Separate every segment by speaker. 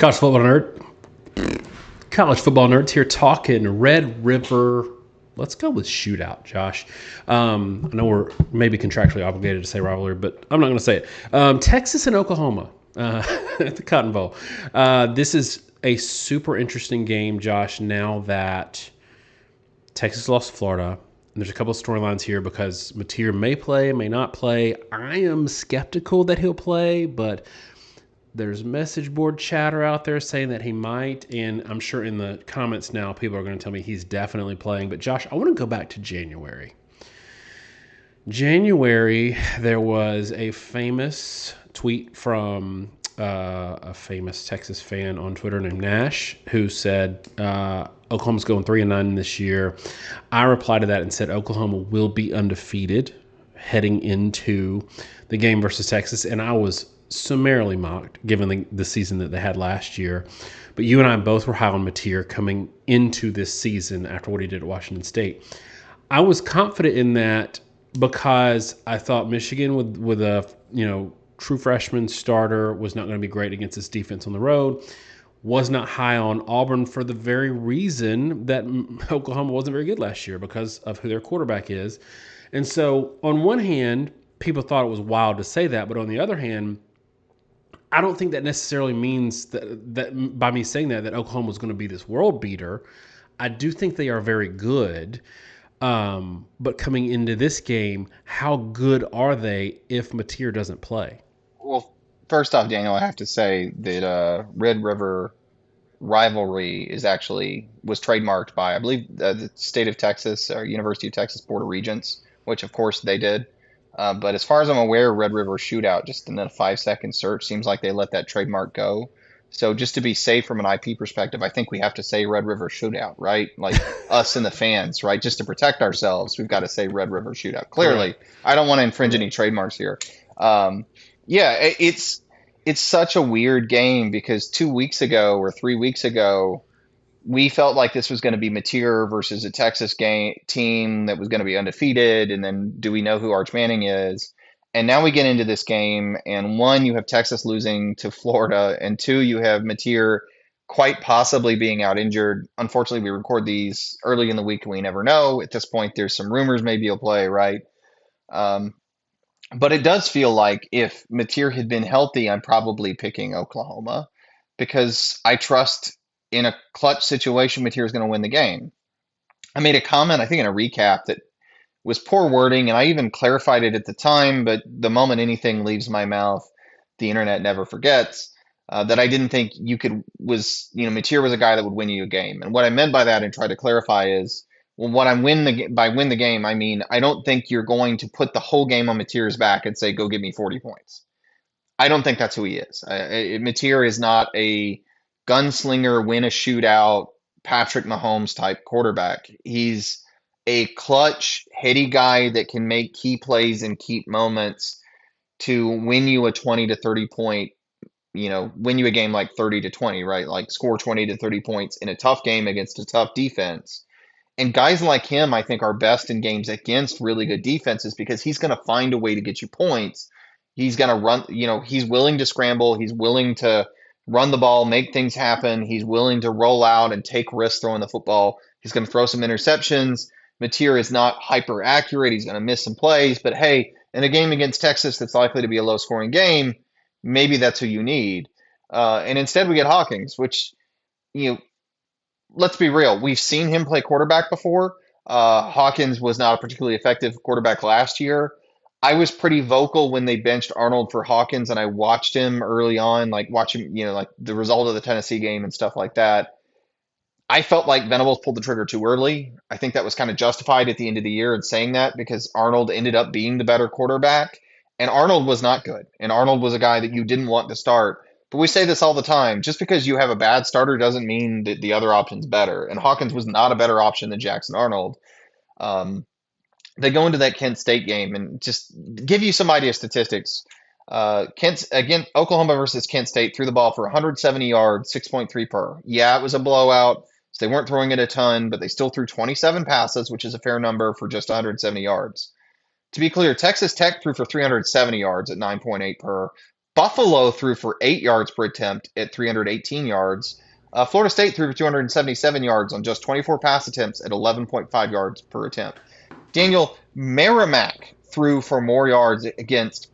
Speaker 1: College football nerd. College football nerds here talking Red River. Let's go with shootout, Josh. I know we're maybe contractually obligated to say rivalry, but I'm not going to say it. Texas and Oklahoma at the Cotton Bowl. This is a super interesting game, Josh, now that Texas lost to Florida. And there's a couple of storylines here because Mateer may play, may not play. I am skeptical that he'll play, but there's message board chatter out there saying that he might, and I'm sure in the comments now people are going to tell me he's definitely playing. But Josh, I want to go back to January. There was a famous tweet from a famous Texas fan on Twitter named Nash who said Oklahoma's going 3-9 this year. I replied to that and said Oklahoma will be undefeated heading into the game versus Texas, and I was summarily mocked given the season that they had last year. But you and I both were high on Mateer coming into this season after what he did at Washington State. I was confident in that because I thought Michigan with a true freshman starter was not going to be great against this defense on the road. Was not high on Auburn for the very reason that Oklahoma wasn't very good last year because of who their quarterback is. And so on one hand, people thought it was wild to say that, but on the other hand, I don't think that necessarily means that by me saying that Oklahoma is going to be this world beater. I do think they are very good. But coming into this game, how good are they if Mateer doesn't play?
Speaker 2: Well, first off, Daniel, I have to say that Red River rivalry was trademarked by, I believe, the state of Texas or University of Texas Board of Regents, which of course they did. But as far as I'm aware, Red River Shootout, just in a 5-second search, seems like they let that trademark go. So just to be safe from an IP perspective, I think we have to say Red River Shootout, right? Like us and the fans, right? Just to protect ourselves, we've got to say Red River Shootout. Clearly, I don't want to infringe any trademarks here. It's such a weird game because 2 weeks ago or 3 weeks ago, we felt like this was going to be Mateer versus a Texas team that was going to be undefeated. And then do we know who Arch Manning is? And now we get into this game, and one, you have Texas losing to Florida, and two, you have Mateer quite possibly being out injured. Unfortunately, we record these early in the week, and we never know. At this point, there's some rumors maybe he'll play, right? But it does feel like if Mateer had been healthy, I'm probably picking Oklahoma because I trust in a clutch situation, Mateer is going to win the game. I made a comment, I think in a recap, that was poor wording, and I even clarified it at the time, but the moment anything leaves my mouth, the internet never forgets, that I didn't think Mateer was a guy that would win you a game. And what I meant by that and tried to clarify is, well, by win the game, I mean, I don't think you're going to put the whole game on Mateer's back and say, go give me 40 points. I don't think that's who he is. Mateer is not a gunslinger, win a shootout, Patrick Mahomes type quarterback. He's a clutch, heady guy that can make key plays and keep moments to win you a 20 to 30 point, win you a game like 30 to 20, right? Like score 20 to 30 points in a tough game against a tough defense. And guys like him, I think, are best in games against really good defenses because he's going to find a way to get you points. He's going to run, he's willing to scramble. He's willing to run the ball, make things happen. He's willing to roll out and take risks throwing the football. He's going to throw some interceptions. Mateer is not hyper accurate. He's going to miss some plays. But hey, in a game against Texas that's likely to be a low scoring game, maybe that's who you need. And instead we get Hawkins, which, let's be real. We've seen him play quarterback before. Hawkins was not a particularly effective quarterback last year. I was pretty vocal when they benched Arnold for Hawkins, and I watched him early on, like watching, like the result of the Tennessee game and stuff like that. I felt like Venables pulled the trigger too early. I think that was kind of justified at the end of the year in saying that because Arnold ended up being the better quarterback, and Arnold was not good. And Arnold was a guy that you didn't want to start. But we say this all the time. Just because you have a bad starter doesn't mean that the other option's better. And Hawkins was not a better option than Jackson Arnold. They go into that Kent State game and just give you some idea of statistics. Oklahoma versus Kent State threw the ball for 170 yards, 6.3 per. Yeah, it was a blowout, so they weren't throwing it a ton, but they still threw 27 passes, which is a fair number for just 170 yards. To be clear, Texas Tech threw for 370 yards at 9.8 per. Buffalo threw for 8 yards per attempt at 318 yards. Florida State threw for 277 yards on just 24 pass attempts at 11.5 yards per attempt. Daniel, Merrimack threw for more yards against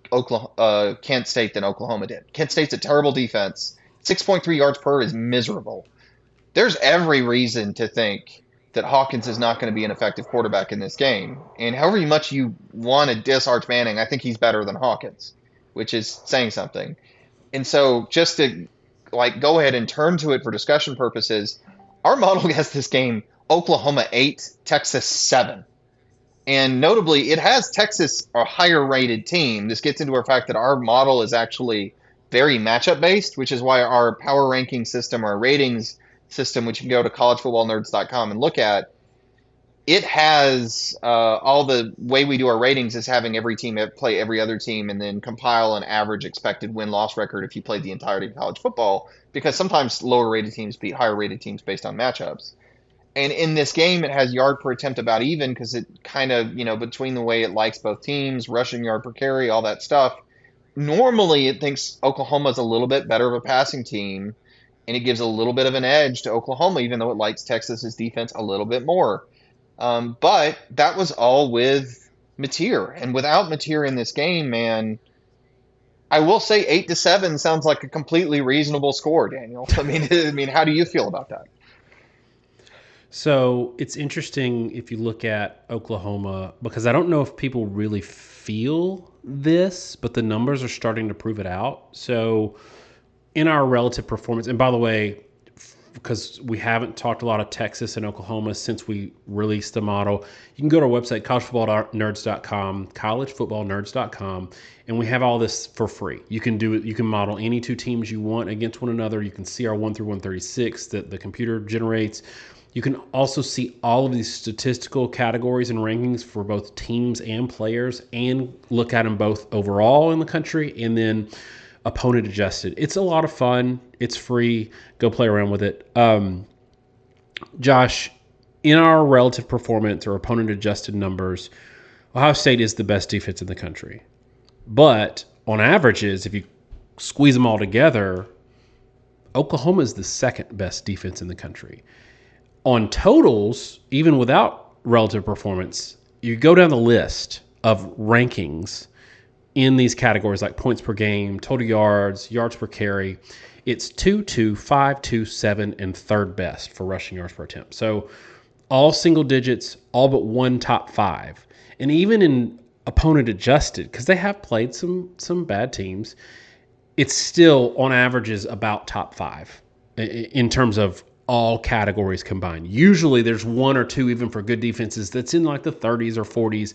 Speaker 2: Kent State than Oklahoma did. Kent State's a terrible defense. 6.3 yards per is miserable. There's every reason to think that Hawkins is not going to be an effective quarterback in this game. And however much you want to diss Arch Manning, I think he's better than Hawkins, which is saying something. And so just to go ahead and turn to it for discussion purposes, our model has this game Oklahoma 8, Texas 7. And notably, it has Texas a higher rated team. This gets into our fact that our model is actually very matchup based, which is why our power ranking system, our ratings system, which you can go to collegefootballnerds.com and look at, it has all the way we do our ratings is having every team play every other team and then compile an average expected win-loss record if you played the entirety of college football, because sometimes lower rated teams beat higher rated teams based on matchups. And in this game, it has yard per attempt about even because it kind of, between the way it likes both teams, rushing yard per carry, all that stuff. Normally, it thinks Oklahoma's a little bit better of a passing team, and it gives a little bit of an edge to Oklahoma, even though it likes Texas's defense a little bit more. But that was all with Mateer. And without Mateer in this game, man, I will say 8-7 sounds like a completely reasonable score, Daniel. I mean, how do you feel about that?
Speaker 1: So it's interesting if you look at Oklahoma, because I don't know if people really feel this, but the numbers are starting to prove it out. So in our relative performance, and by the way, because we haven't talked a lot of Texas and Oklahoma since we released the model, you can go to our website, collegefootballnerds.com, and we have all this for free. You can do it. You can model any two teams you want against one another. You can see our 1 through 136 that the computer generates. You can also see all of these statistical categories and rankings for both teams and players, and look at them both overall in the country and then opponent adjusted. It's a lot of fun. It's free. Go play around with it. Josh, in our relative performance or opponent adjusted numbers, Ohio State is the best defense in the country. But on averages, if you squeeze them all together, Oklahoma is the second best defense in the country. On totals, even without relative performance, you go down the list of rankings in these categories like points per game, total yards, yards per carry. It's 2, 2, 5, 2, 7, and third best for rushing yards per attempt. So all single digits, all but one top 5. And even in opponent adjusted, because they have played some bad teams, it's still on averages about top 5 in terms of all categories combined. Usually there's one or two, even for good defenses, that's in like the 30s or 40s.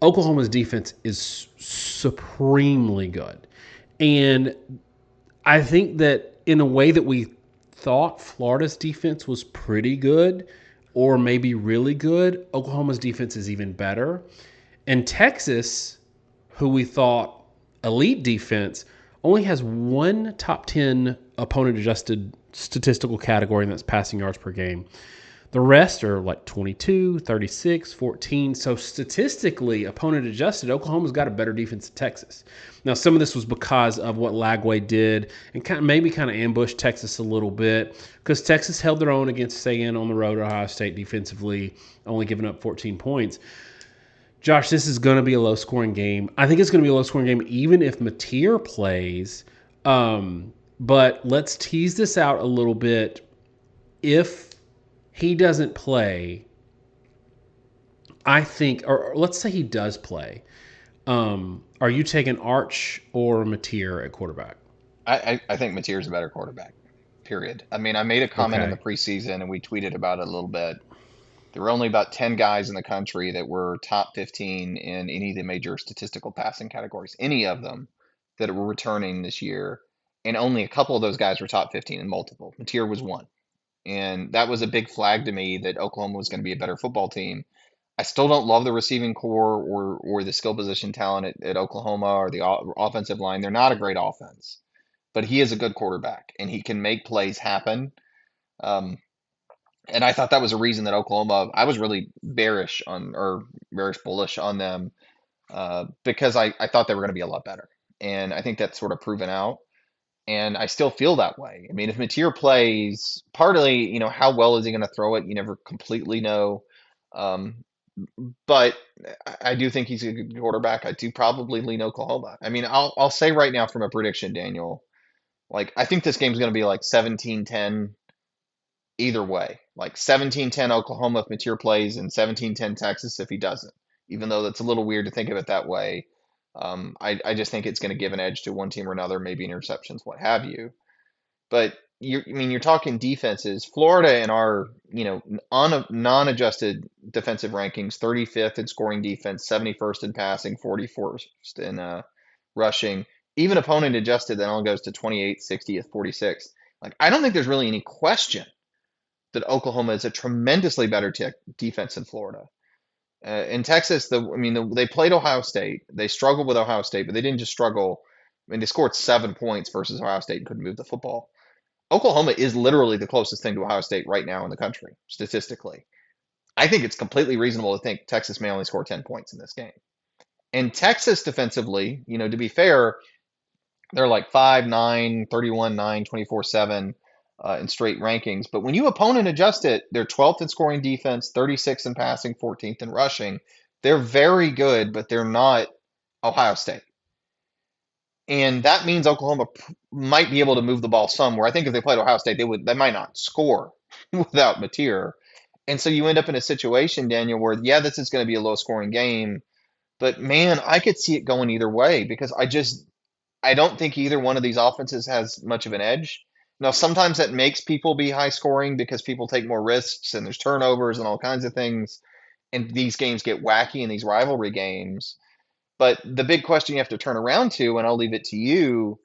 Speaker 1: Oklahoma's defense is supremely good. And I think that in a way that we thought Florida's defense was pretty good or maybe really good, Oklahoma's defense is even better. And Texas, who we thought elite defense, only has one top 10 opponent adjusted statistical category, and that's passing yards per game. The rest are like 22, 36, 14. So statistically, opponent adjusted, Oklahoma's got a better defense than Texas. Now, some of this was because of what Lagway did and maybe ambushed Texas a little bit, because Texas held their own against Sagan on the road at Ohio State defensively, only giving up 14 points. Josh, this is going to be a low-scoring game. I think it's going to be a low-scoring game even if Mateer plays. But let's tease this out a little bit. If he doesn't play, I think, or let's say he does play, are you taking Arch or Mateer at quarterback?
Speaker 2: I think Mateer's a better quarterback, period. I mean, I made a comment in the
Speaker 1: Okay.
Speaker 2: preseason and we tweeted about it a little bit. There were only about 10 guys in the country that were top 15 in any of the major statistical passing categories, any of them that were returning this year. And only a couple of those guys were top 15 in multiple. Mateer was one. And that was a big flag to me that Oklahoma was going to be a better football team. I still don't love the receiving core or the skill position talent at Oklahoma or the offensive line. They're not a great offense, but he is a good quarterback and he can make plays happen. Um, and I thought that was a reason that Oklahoma, I was really bearish bullish on them because I thought they were going to be a lot better. and I think that's sort of proven out. And I still feel that way. I mean, if Mateer plays, partly, how well is he going to throw it? You never completely know. Um, but I do think he's a good quarterback. I do probably lean Oklahoma. I mean, I'll say right now from a prediction, Daniel, like I think this game's going to be like 17-10 either way. Like 17-10 Oklahoma if Mateer plays and 17-10 Texas if he doesn't. Even though that's a little weird to think of it that way. I just think it's going to give an edge to one team or another, maybe interceptions, what have you. But you're talking defenses. Florida in our, on non-adjusted defensive rankings, 35th in scoring defense, 71st in passing, 44st in rushing. Even opponent adjusted, that only goes to 28th, 60th, 46th. Like I don't think there's really any question that Oklahoma is a tremendously better defense than Florida. In Texas, they played Ohio State. They struggled with Ohio State, but they didn't just struggle. I mean, they scored 7 points versus Ohio State and couldn't move the football. Oklahoma is literally the closest thing to Ohio State right now in the country, statistically. I think it's completely reasonable to think Texas may only score 10 points in this game. And Texas defensively, to be fair, they're like 5-9, 31-9, 24-7 in straight rankings. But when you opponent adjust it, they're 12th in scoring defense, 36th in passing, 14th in rushing. They're very good, but they're not Ohio State. And that means Oklahoma might be able to move the ball somewhere. I think if they played Ohio State, they might not score without Mateer. And so you end up in a situation, Daniel, where this is going to be a low scoring game, but man, I could see it going either way because I don't think either one of these offenses has much of an edge. Now, sometimes that makes people be high scoring because people take more risks and there's turnovers and all kinds of things, and these games get wacky in these rivalry games. But the big question you have to turn around to, and I'll leave it to you,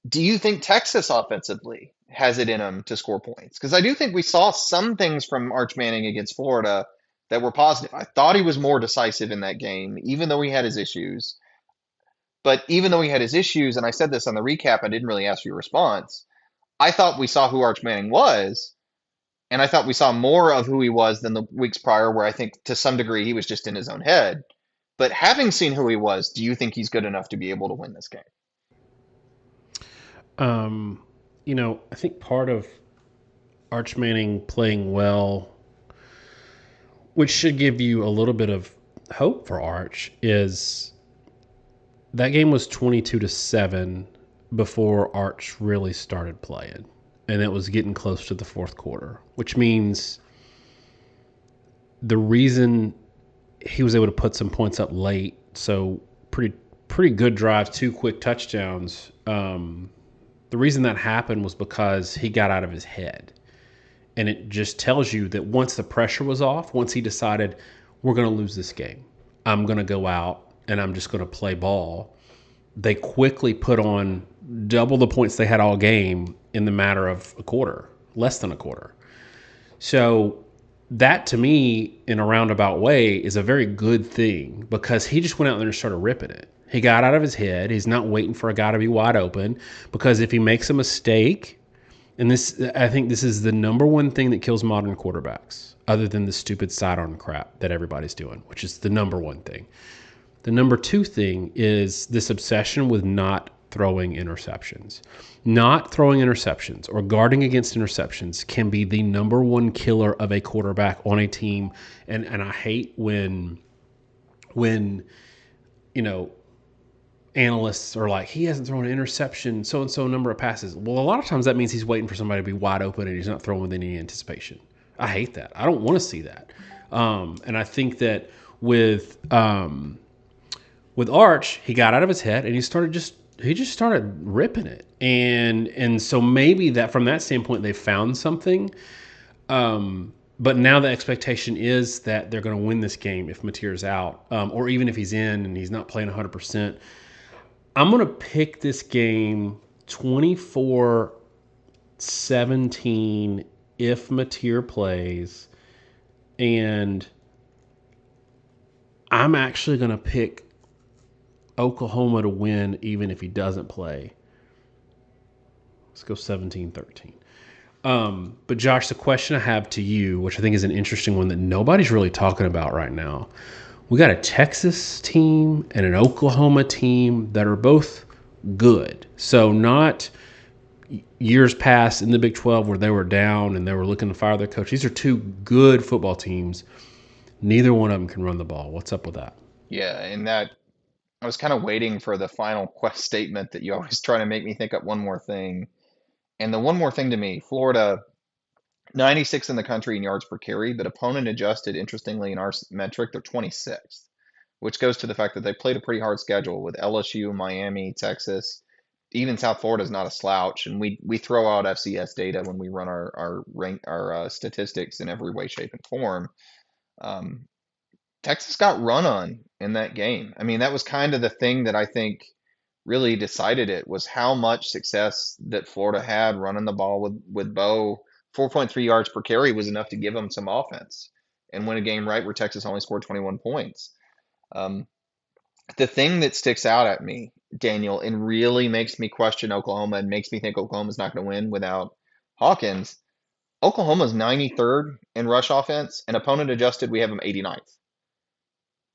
Speaker 2: do you think Texas offensively has it in them to score points? Because I do think we saw some things from Arch Manning against Florida that were positive. I thought he was more decisive in that game, even though he had his issues. But even though he had his issues, and I said this on the recap, I didn't really ask for your response. I thought we saw who Arch Manning was, and I thought we saw more of who he was than the weeks prior, where I think to some degree he was just in his own head. But having seen who he was, do you think he's good enough to be able to win this game?
Speaker 1: I think part of Arch Manning playing well, which should give you a little bit of hope for Arch, is that game was 22-7 before Arch really started playing. And it was getting close to the fourth quarter, which means the reason he was able to put some points up late, so pretty good drives, 2 quick touchdowns. The reason that happened was because he got out of his head. And it just tells you that once the pressure was off, once he decided, we're going to lose this game, I'm going to go out and I'm just going to play ball, they quickly put on double the points they had all game in the matter of a quarter, less than a quarter. So that, to me, in a roundabout way, is a very good thing because he just went out there and started ripping it. He got out of his head. He's not waiting for a guy to be wide open, because if he makes a mistake, and I think this is the number one thing that kills modern quarterbacks, other than the stupid sidearm crap that everybody's doing, which is the number one thing. The number two thing is this obsession with not throwing interceptions. Not throwing interceptions or guarding against interceptions can be the number one killer of a quarterback on a team. And I hate when analysts are like, he hasn't thrown an interception, so-and-so number of passes. Well, a lot of times that means he's waiting for somebody to be wide open and he's not throwing with any anticipation. I hate that. I don't want to see that. And I think that with Arch, he got out of his head and he just started ripping it. And so maybe that from that standpoint, they found something. But now the expectation is that they're going to win this game if Mateer's out, or even if he's in and he's not playing 100%. I'm going to pick this game 24-17 if Mateer plays. And I'm actually going to pick Oklahoma to win even if he doesn't play. Let's go 17-13. But Josh, the question I have to you, which I think is an interesting one that nobody's really talking about right now. We got a Texas team and an Oklahoma team that are both good. So not years past in the Big 12 where they were down and they were looking to fire their coach. These are two good football teams. Neither one of them can run the ball. What's up with that?
Speaker 2: Yeah, and that I was kind of waiting for the final quest statement that you always try to make me think up one more thing. And the one more thing to me, Florida, 96 in the country in yards per carry, but opponent adjusted, interestingly, in our metric, they're 26th, which goes to the fact that they played a pretty hard schedule with LSU, Miami, Texas. Even South Florida is not a slouch, and we throw out FCS data when we run our statistics in every way, shape, and form. Um, Texas got run on in that game. I mean, that was kind of the thing that I think really decided it was how much success that Florida had running the ball with Bo. 4.3 yards per carry was enough to give them some offense and win a game right where Texas only scored 21 points. Um, the thing that sticks out at me, Daniel, and really makes me question Oklahoma and makes me think Oklahoma's not going to win without Hawkins. Oklahoma's 93rd in rush offense, and opponent adjusted, we have them 89th.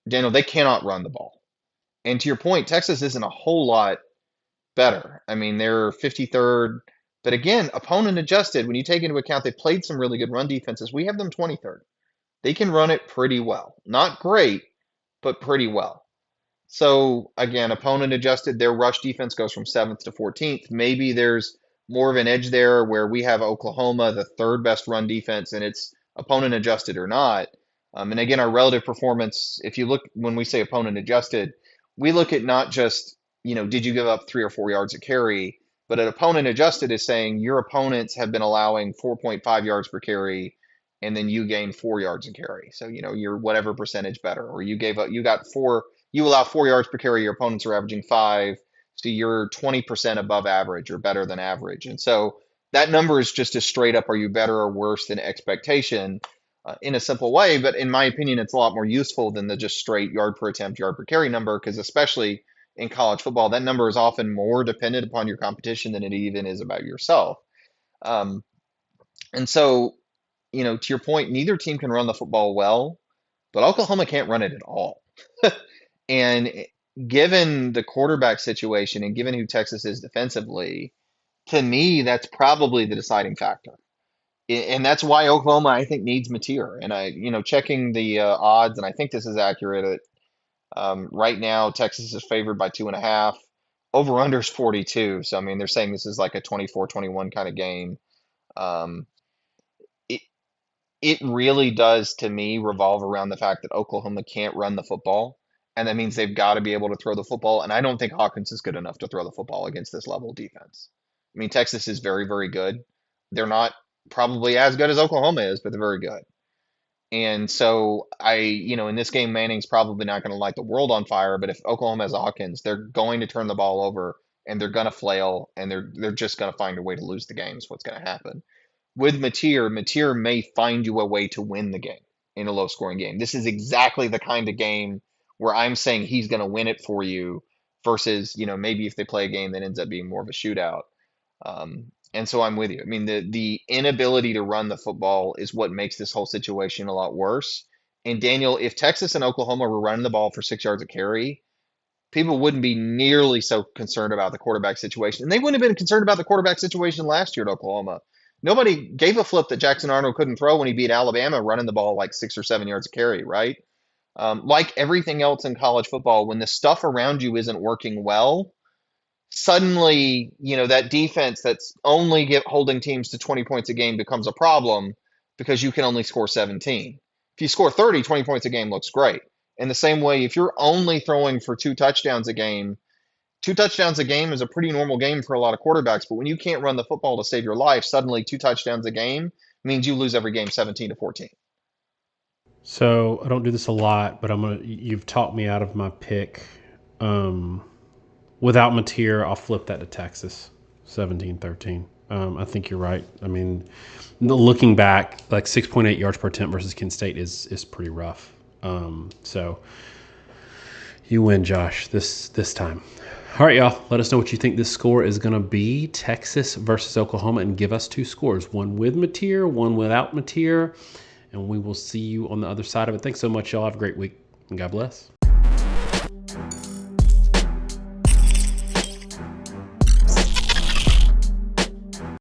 Speaker 2: Daniel, they cannot run the ball. And to your point, Texas isn't a whole lot better. I mean, they're 53rd, but again, opponent adjusted, when you take into account they played some really good run defenses, we have them 23rd. They can run it pretty well. Not great, but pretty well. So again, opponent adjusted, their rush defense goes from 7th to 14th. Maybe there's more of an edge there where we have Oklahoma, the third best run defense, and it's opponent adjusted or not. And again, our relative performance, if you look when we say opponent adjusted, we look at not just, did you give up 3 or 4 yards a carry, but an opponent adjusted is saying your opponents have been allowing 4.5 yards per carry, and then you gain 4 yards a carry. So, you're whatever percentage better, or you allow 4 yards per carry, your opponents are averaging five. So you're 20% above average or better than average. And so that number is just as straight up, are you better or worse than expectation in a simple way? But in my opinion, it's a lot more useful than the just straight yard per attempt, yard per carry number, because especially in college football, that number is often more dependent upon your competition than it even is about yourself. Um, and so, to your point, neither team can run the football well, but Oklahoma can't run it at all. And given the quarterback situation and given who Texas is defensively, to me, that's probably the deciding factor. And that's why Oklahoma, I think, needs Mateer. And checking the odds, and I think this is accurate. Right now, Texas is favored by 2.5. Over under is 42. So, I mean, they're saying this is like a 24-21 kind of game. Um, it, it really does, to me, revolve around the fact that Oklahoma can't run the football. And that means they've got to be able to throw the football. And I don't think Hawkins is good enough to throw the football against this level of defense. I mean, Texas is very, very good. They're not probably as good as Oklahoma is, but they're very good. And so in this game, Manning's probably not going to light the world on fire. But if Oklahoma has Hawkins, they're going to turn the ball over and they're going to flail and they're just going to find a way to lose the game is what's going to happen. With Mateer may find you a way to win the game in a low scoring game. This is exactly the kind of game where I'm saying he's going to win it for you versus, maybe if they play a game that ends up being more of a shootout. And so I'm with you. I mean, the inability to run the football is what makes this whole situation a lot worse. And Daniel, if Texas and Oklahoma were running the ball for 6 yards a carry, people wouldn't be nearly so concerned about the quarterback situation. And they wouldn't have been concerned about the quarterback situation last year at Oklahoma. Nobody gave a flip that Jackson Arnold couldn't throw when he beat Alabama running the ball like 6 or 7 yards a carry, right? Like everything else in college football, when the stuff around you isn't working well, suddenly, that defense that's only holding teams to 20 points a game becomes a problem because you can only score 17. If you score 30, 20 points a game looks great. In the same way, if you're only throwing for 2 touchdowns a game, 2 touchdowns a game is a pretty normal game for a lot of quarterbacks. But when you can't run the football to save your life, suddenly 2 touchdowns a game means you lose every game 17-14.
Speaker 1: So I don't do this a lot, but you've talked me out of my pick. Without Mateer, I'll flip that to Texas, 17-13. I think you're right. I mean, looking back, like 6.8 yards per attempt versus Kent State is pretty rough. So you win, Josh, this time. All right, y'all. Let us know what you think this score is going to be. Texas versus Oklahoma, and give us two scores: one with Mateer, one without Mateer. And we will see you on the other side of it. Thanks so much, y'all. Have a great week, and God bless.